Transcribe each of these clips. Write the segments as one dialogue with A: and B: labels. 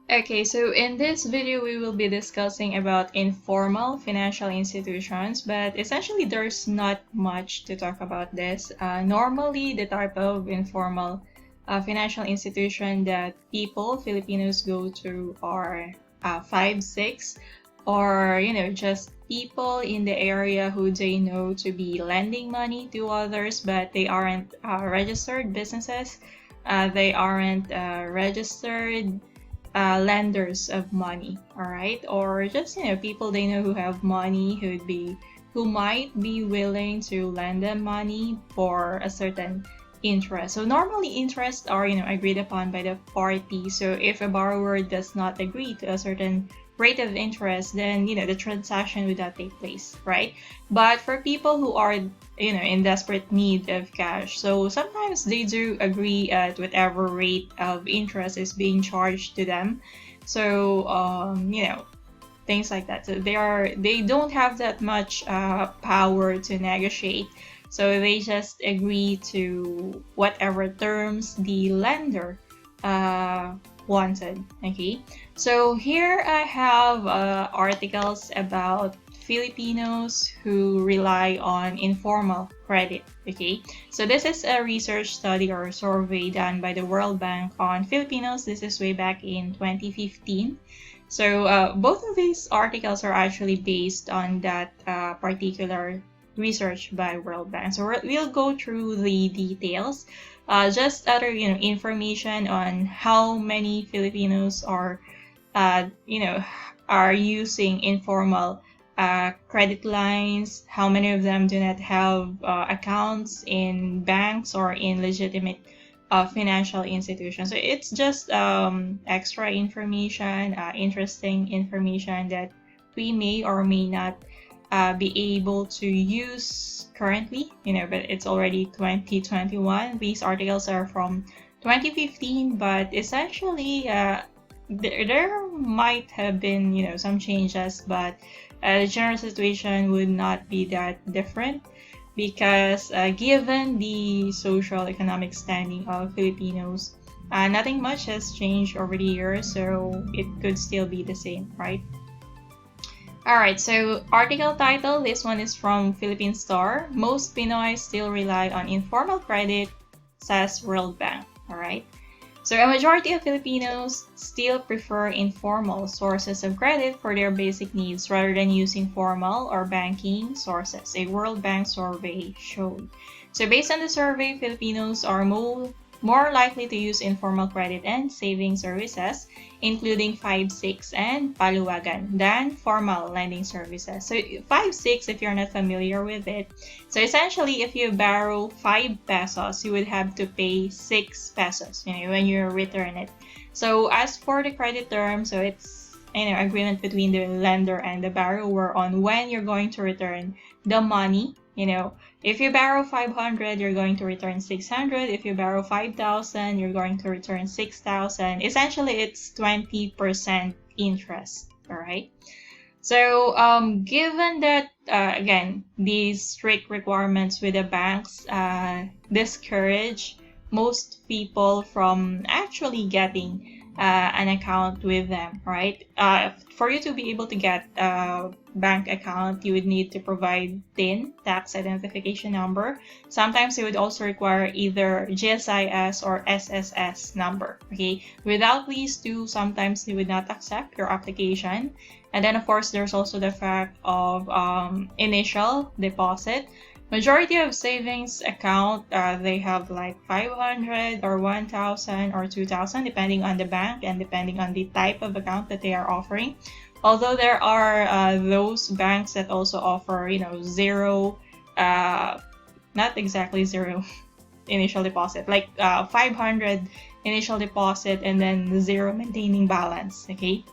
A: Okay, so in this video, we will be discussing about informal financial institutions, but essentially there's not much to talk about this. Normally, the type of informal financial institution that Filipinos go to are 5, 6, or, just people in the area who they know to be lending money to others, but they aren't registered businesses. They aren't registered lenders of money, all right, or just people they know who have money, who might be willing to lend them money for a certain interest. So normally interests are agreed upon by the party. So if a borrower does not agree to a certain rate of interest, then the transaction would not take place, right? But for people who are in desperate need of cash, so sometimes they do agree at whatever rate of interest is being charged to them. So things like that. So they don't have that much power to negotiate. So they just agree to whatever terms the lender wanted. Okay, so here I have articles about Filipinos who rely on informal credit. Okay, so this is a research study or survey done by the World Bank on Filipinos. This is way back in 2015. So both of these articles are actually based on that particular research by World Bank. So we'll go through the details. Just other information on how many Filipinos are are using informal credit lines, how many of them do not have accounts in banks or in legitimate financial institutions. So it's just extra information, interesting information that we may or may not be able to use currently, but it's already 2021. These articles are from 2015, but essentially there might have been some changes, but the general situation would not be that different because given the social economic standing of Filipinos, nothing much has changed over the years, so it could still be the same, right? Alright, so article title, this one is from Philippine Star. Most Pinoy still rely on informal credit, says World Bank. Alright, so a majority of Filipinos still prefer informal sources of credit for their basic needs rather than using formal or banking sources, a World Bank survey showed. So based on the survey, Filipinos are more likely to use informal credit and saving services, including 5-6 and paluwagan, than formal lending services. So 5-6, if you're not familiar with it, so essentially if you borrow 5 pesos, you would have to pay 6 pesos when you return it. So as for the credit term, so it's agreement between the lender and the borrower on when you're going to return the money. If you borrow 500, you're going to return 600. If you borrow 5,000, you're going to return 6,000. Essentially, it's 20% interest, all right? So given that, again, these strict requirements with the banks discourage most people from actually getting an account with them, right? For you to be able to get a bank account, you would need to provide TIN, tax identification number. Sometimes you would also require either GSIS or SSS number. Okay, without these two, sometimes they would not accept your application. And then of course, there's also the fact of initial deposit. Majority of savings account, they have like 500 or 1,000 or 2,000 depending on the bank and depending on the type of account that they are offering. Although there are those banks that also offer zero, not exactly zero initial deposit, like 500 initial deposit and then zero maintaining balance. Okay,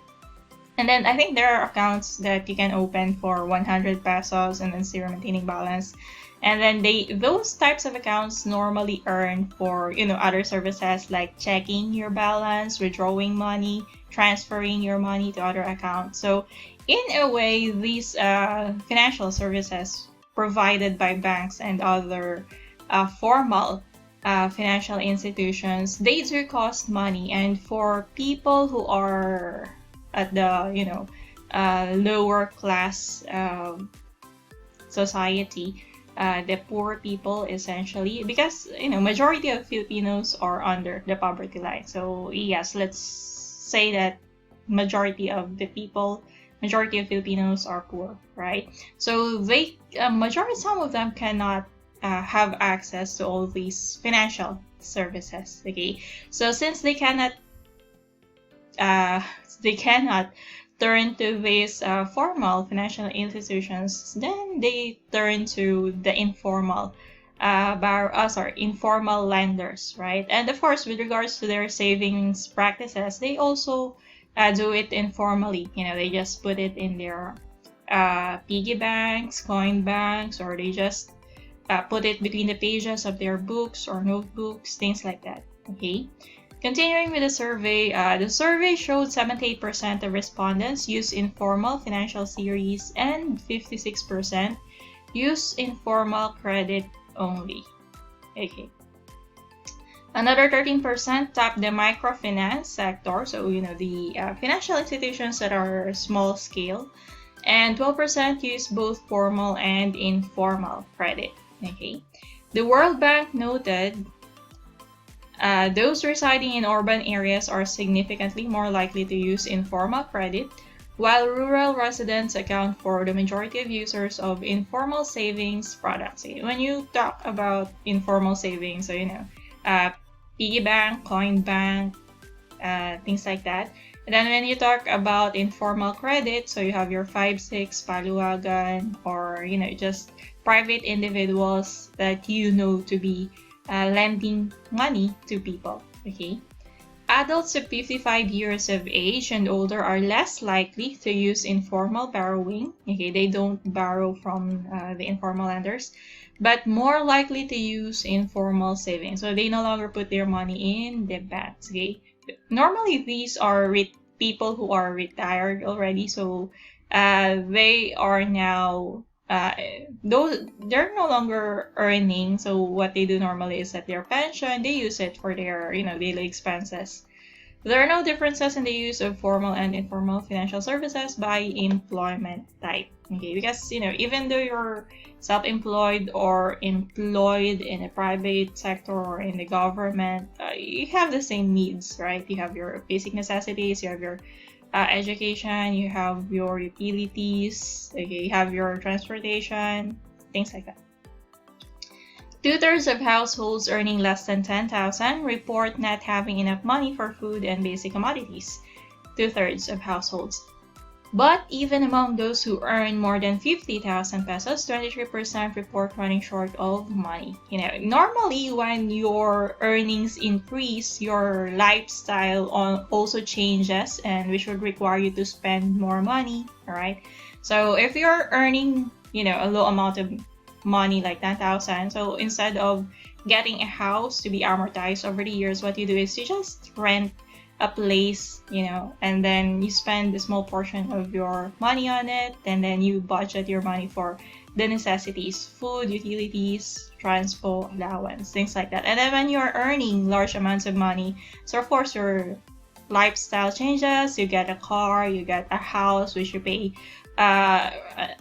A: and then I think there are accounts that you can open for 100 pesos and then zero maintaining balance. And then those types of accounts normally earn for other services like checking your balance, withdrawing money, transferring your money to other accounts. So in a way, these financial services provided by banks and other formal financial institutions, they do cost money. And for people who are at the lower class society, the poor people essentially, because majority of Filipinos are under the poverty line. So yes, let's say that majority of Filipinos are poor, right? So they some of them cannot have access to all these financial services. Okay, so since they cannot turn to these formal financial institutions, then they turn to the informal informal lenders, right? And of course, with regards to their savings practices, they also do it informally. They just put it in their piggy banks, coin banks, or they just put it between the pages of their books or notebooks, things like that. Okay. Continuing with the survey showed 78% of respondents use informal financial series and 56% use informal credit only. Okay. Another 13% tap the microfinance sector, so the financial institutions that are small scale, and 12% use both formal and informal credit. Okay. The World Bank noted those residing in urban areas are significantly more likely to use informal credit, while rural residents account for the majority of users of informal savings products. When you talk about informal savings, so piggy bank, coin bank, things like that. And then when you talk about informal credit, so you have your 5-6 paluagan, or just private individuals that to be lending money to people. Okay, adults of 55 years of age and older are less likely to use informal borrowing. Okay, they don't borrow from the informal lenders, but more likely to use informal savings. So they no longer put their money in the banks. Okay, normally these are people who are retired already, so they are now they're no longer earning. So what they do normally is that their pension, they use it for their daily expenses. There are no differences in the use of formal and informal financial services by employment type. Okay, because even though you're self-employed or employed in a private sector or in the government, you have the same needs, right? You have your basic necessities, you have your education, you have your utilities, okay, you have your transportation, things like that. 2/3 of households earning less than 10,000 report not having enough money for food and basic commodities. 2/3 of households. But even among those who earn more than 50,000 pesos, 23% report running short of money. Normally when your earnings increase, your lifestyle also changes, and which would require you to spend more money, all right? So if you're earning, a low amount of money like 10,000, so instead of getting a house to be amortized over the years, what you do is you just rent a place, and then you spend a small portion of your money on it, and then you budget your money for the necessities, food, utilities, transport, allowance, things like that. And then when you're earning large amounts of money, so of course your lifestyle changes, you get a car, you get a house, which you pay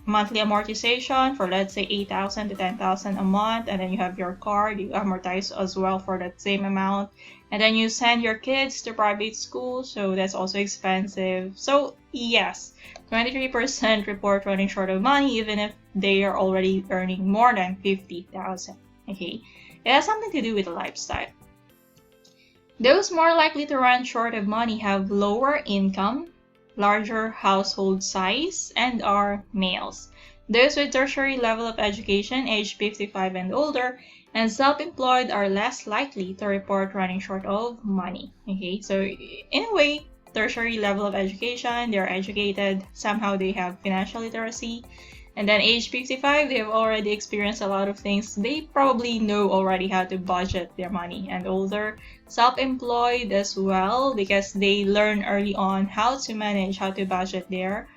A: monthly amortization for, let's say, 8,000 to 10,000 a month, and then you have your car, you amortize as well for that same amount, and then you send your kids to private school, so that's also expensive. So yes, 23% report running short of money even if they are already earning more than 50,000. Okay, it has something to do with the lifestyle. Those more likely to run short of money have lower income, larger household size, and are males. Those with tertiary level of education, age 55 and older, and self-employed are less likely to report running short of money. Okay, so in a way, tertiary level of education, they're educated, somehow they have financial literacy. And then age 55, they have already experienced a lot of things. They probably know already how to budget their money. And older, self-employed as well, because they learn early on how to manage, how to budget their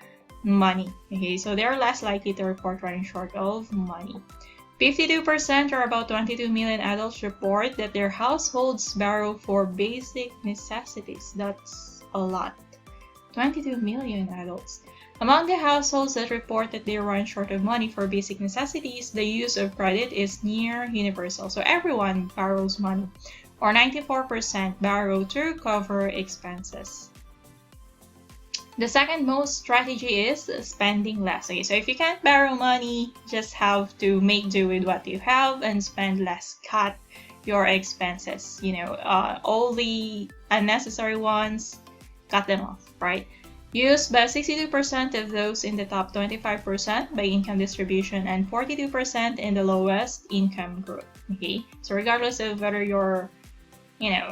A: money. Okay, so they're less likely to report running short of money. 52% or about 22 million adults report that their households borrow for basic necessities. That's a lot. 22 million adults. Among the households that report that they run short of money for basic necessities, the use of credit is near universal. So everyone borrows money, or 94% borrow to cover expenses. The second most strategy is spending less. Okay, so if you can't borrow money, just have to make do with what you have and spend less. Cut your expenses. All the unnecessary ones, cut them off, right? Used by 62% of those in the top 25% by income distribution and 42% in the lowest income group. Okay, so regardless of whether you're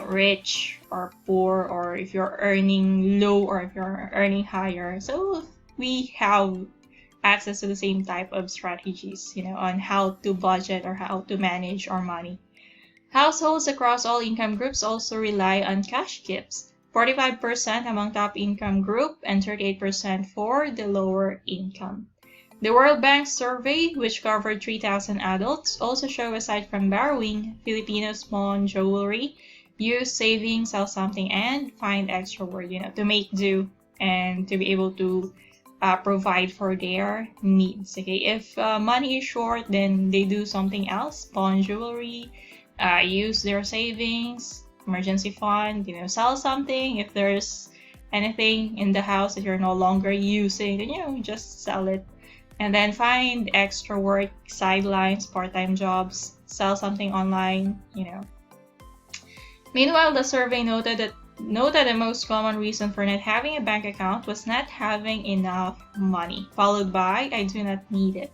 A: rich or poor, or if you're earning low or if you're earning higher, so we have access to the same type of strategies, on how to budget or how to manage our money. Households across all income groups also rely on cash gifts. 45% among top income group and 38% for the lower income. The World Bank survey, which covered 3,000 adults, also show aside from borrowing, Filipinos pawn jewelry, use savings, sell something, and find extra work, to make do and to be able to provide for their needs. Okay, if money is short, then they do something else, pawn jewelry, use their savings, emergency fund, sell something. If there's anything in the house that you're no longer using, then just sell it. And then find extra work, sidelines, part-time jobs, sell something online, Meanwhile, the survey noted that the most common reason for not having a bank account was not having enough money, followed by I do not need it.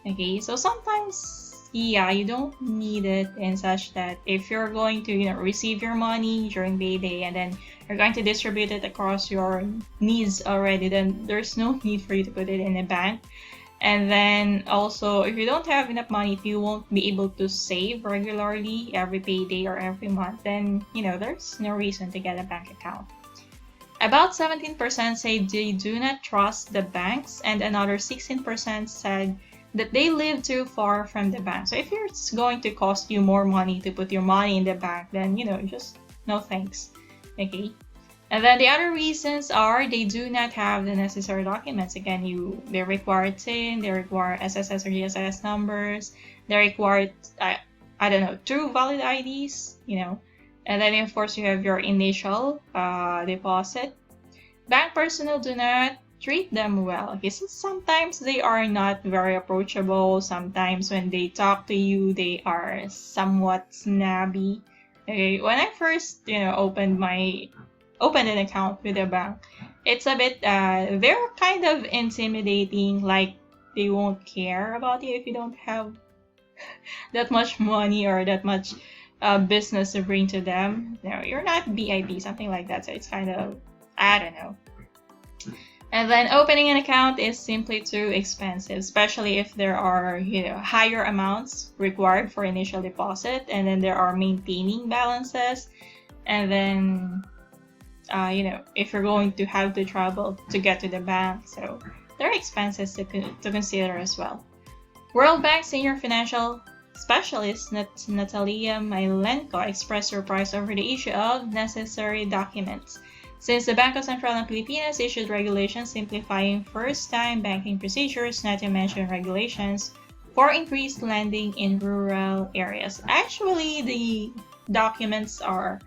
A: Okay, so sometimes, you don't need it in such that if you're going to, receive your money during payday and then you're going to distribute it across your needs already, then there's no need for you to put it in a bank. And then also, if you don't have enough money, if you won't be able to save regularly every payday or every month, then, there's no reason to get a bank account. About 17% say they do not trust the banks, and another 16% said that they live too far from the bank. So if it's going to cost you more money to put your money in the bank, then, just no thanks. Okay. And then the other reasons are they do not have the necessary documents. Again, they require TIN, they require SSS or GSIS numbers, they require, two valid IDs, And then, of course, you have your initial deposit. Bank personnel do not treat them well. Okay, so sometimes they are not very approachable. Sometimes when they talk to you, they are somewhat snobby. Okay, when I first, opened an account with a bank, it's a bit, they're kind of intimidating, like they won't care about you if you don't have that much money or that much business to bring to them. You're not BIP, something like that. So it's kind of, I don't know. And then opening an account is simply too expensive, especially if there are, higher amounts required for initial deposit, and then there are maintaining balances, and then if you're going to have to travel to get to the bank, so there are expenses to consider as well. World Bank Senior Financial Specialist Natalia Mailenko expressed surprise over the issue of necessary documents, since the Bangko Sentral ng Pilipinas issued regulations simplifying first-time banking procedures, not to mention regulations for increased lending in rural areas. Actually, the documents are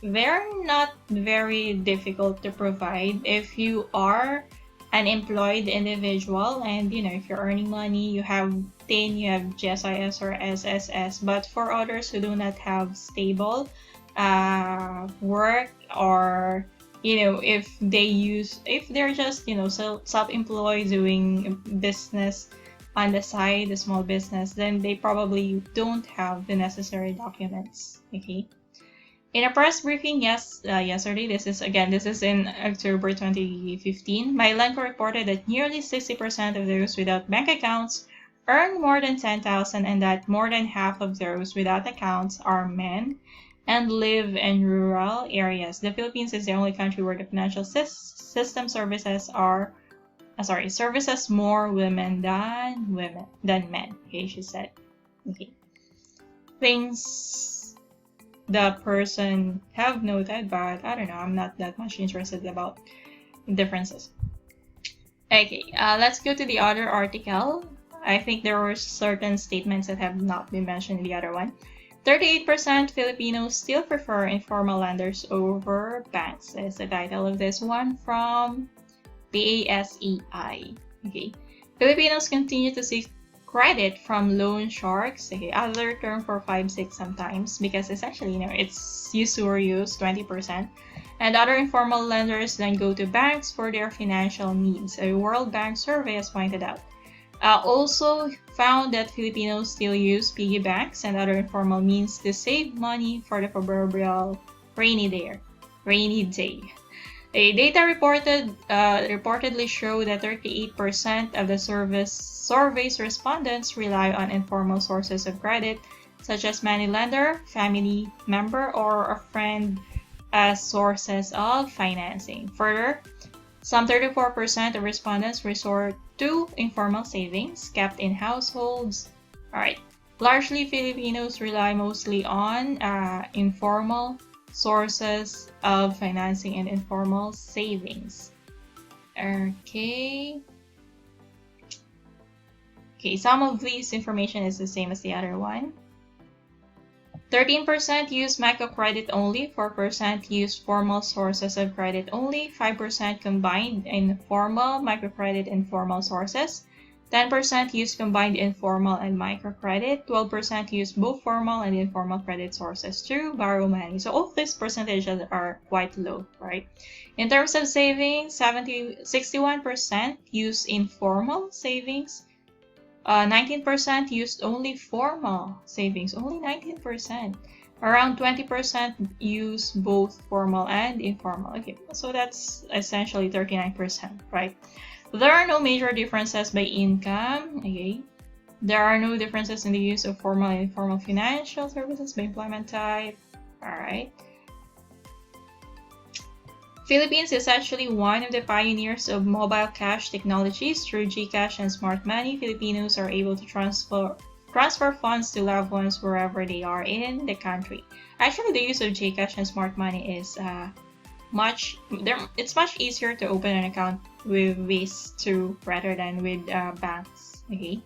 A: they're not very difficult to provide if you are an employed individual, and if you're earning money, you have TIN, you have GSIS or SSS. But for others who do not have stable work, or if they're just self-employed doing business on the side, a small business, then they probably don't have the necessary documents. Okay. In a press briefing yesterday, this is in October 2015, Mailenko reported that nearly 60% of those without bank accounts earn more than 10,000, and that more than half of those without accounts are men and live in rural areas. The Philippines is the only country where the financial system services are services more women than men. Okay, she said. Okay, things the person have noted, but I don't know. I'm not that much interested about differences. Okay, let's go to the other article. I think there were certain statements that have not been mentioned in the other one. 38% Filipinos still prefer informal lenders over banks is the title of this one from PASEI. Okay, Filipinos continue to seek credit from loan sharks, okay, other term for 5-6 sometimes, because essentially, it's usurious 20%, and other informal lenders then go to banks for their financial needs. A World Bank survey has pointed out. Also found that Filipinos still use piggy banks and other informal means to save money for the proverbial rainy day. A data reportedly show that 38% of the survey's respondents rely on informal sources of credit, such as money lender, family member, or a friend as sources of financing. Further, some 34% of respondents resort to informal savings kept in households. Alright, largely Filipinos rely mostly on informal sources of financing and informal savings. Okay, some of these information is the same as the other one. 13% use microcredit only, 4% use formal sources of credit only, 5% combined informal, microcredit, and formal sources, 10% use combined informal and microcredit, 12% use both formal and informal credit sources to borrow money. So all these percentages are quite low, right? In terms of savings, 61% use informal savings, 19% used only formal savings, only 19%. Around 20% use both formal and informal. Okay, so that's essentially 39%, right? There are no major differences by income. Okay, there are no differences in the use of formal and informal financial services by employment type. All right. Philippines is actually one of the pioneers of mobile cash technologies. Through GCash and Smart Money, Filipinos are able to transfer funds to loved ones wherever they are in the country. Actually, the use of GCash and Smart Money is it's much easier to open an account with these two rather than with banks. Okay.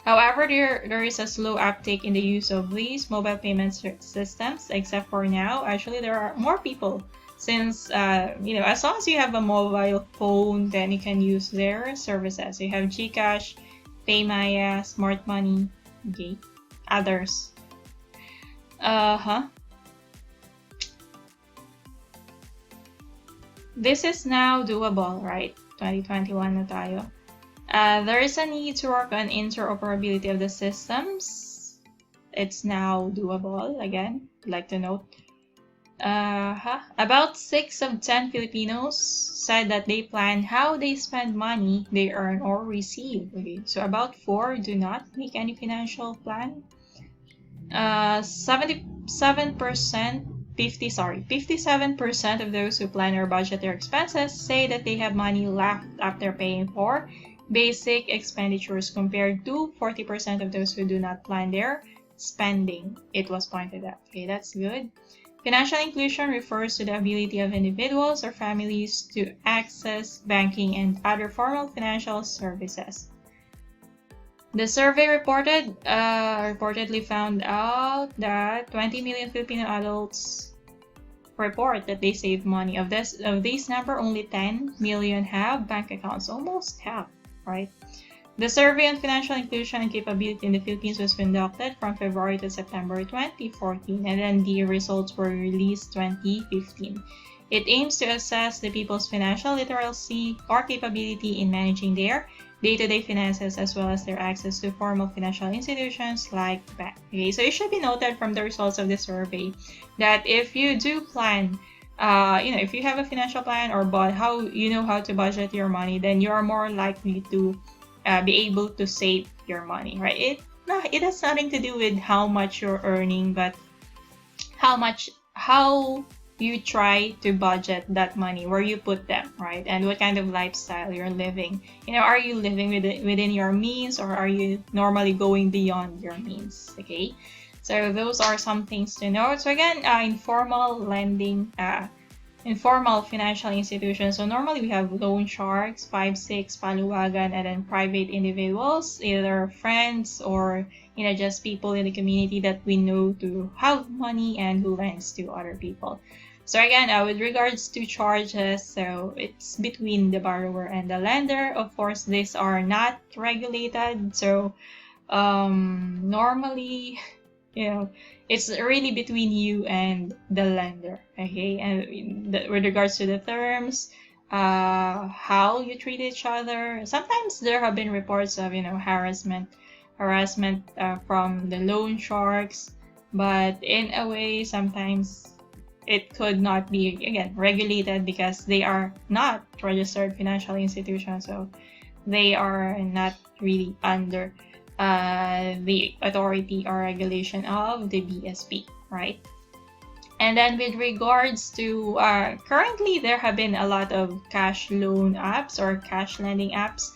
A: However, there is a slow uptake in the use of these mobile payment systems, except for now. Actually, there are more people. Since, as long as you have a mobile phone, then you can use their services. You have GCash, PayMaya, Smart Money, okay, others. This is now doable, right? 2021 na tayo. There is a need to work on interoperability of the systems. It's now doable, again, I'd like to note. About 6 of 10 Filipinos said that they plan how they spend money they earn or receive. Okay, so about 4 do not make any financial plan. 57% of those who plan or budget their expenses say that they have money left after paying for basic expenditures, compared to 40% of those who do not plan their spending. It was pointed out. Okay, that's good. Financial inclusion refers to the ability of individuals or families to access banking and other formal financial services. The survey reportedly found out that 20 million Filipino adults report that they save money. Of these number, only 10 million have bank accounts, almost half, right? The survey on financial inclusion and capability in the Philippines was conducted from February to September 2014, and then the results were released 2015. It aims to assess the people's financial literacy or capability in managing their day-to-day finances, as well as their access to formal financial institutions like bank. Okay, so it should be noted from the results of the survey that if you do plan, if you have a financial plan or how to budget your money, then you are more likely to be able to save your money, right? It has nothing to do with how much you're earning, but how you try to budget that money, where you put them, right? And what kind of lifestyle you're living. Are you living within your means, or are you normally going beyond your means? Okay, so those are some things to know. So again, informal lending, informal financial institutions. So normally we have loan sharks, 5-6, paluwagan, and then private individuals, either friends or just people in the community that we know to have money and who lends to other people. So again, with regards to charges, so it's between the borrower and the lender. Of course, these are not regulated. So normally, it's really between you and the lender. Okay, and with regards to the terms, how you treat each other. Sometimes there have been reports of harassment from the loan sharks, but in a way, sometimes it could not be, again, regulated because they are not registered financial institutions, so they are not really under the authority or regulation of the BSP, right? And then with regards to currently, there have been a lot of cash loan apps or cash lending apps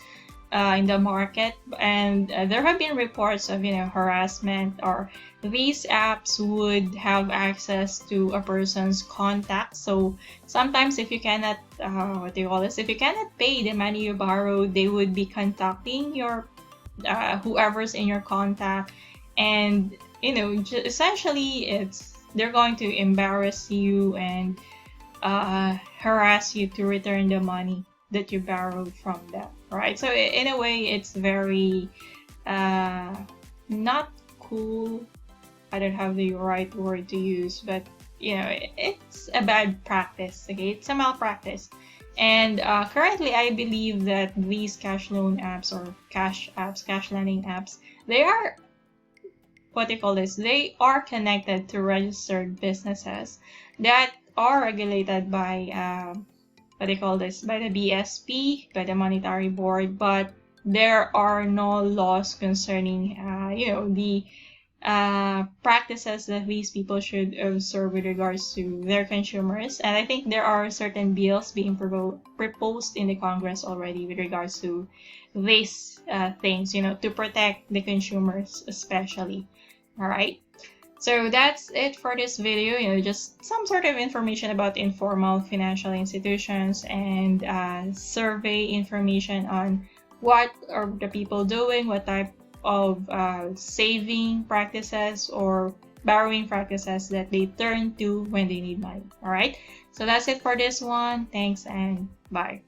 A: in the market, and there have been reports of harassment, or these apps would have access to a person's contact. So sometimes if you cannot if you cannot pay the money you borrowed, they would be contacting your whoever's in your contact, and essentially they're going to embarrass you and harass you to return the money that you borrowed from them, right? So in a way, it's very not cool. I don't have the right word to use, but it's a bad practice. Okay, it's a malpractice. And currently, I believe that these cash loan apps or cash lending apps, they are they are connected to registered businesses that are regulated by by the BSP, by the Monetary Board, but there are no laws concerning the practices that these people should observe with regards to their consumers. And I think there are certain bills being proposed in the Congress already with regards to these things, to protect the consumers especially. All right. So that's it for this video, just some sort of information about informal financial institutions and survey information on what are the people doing, what type of saving practices or borrowing practices that they turn to when they need money. All right. So that's it for this one. Thanks and bye.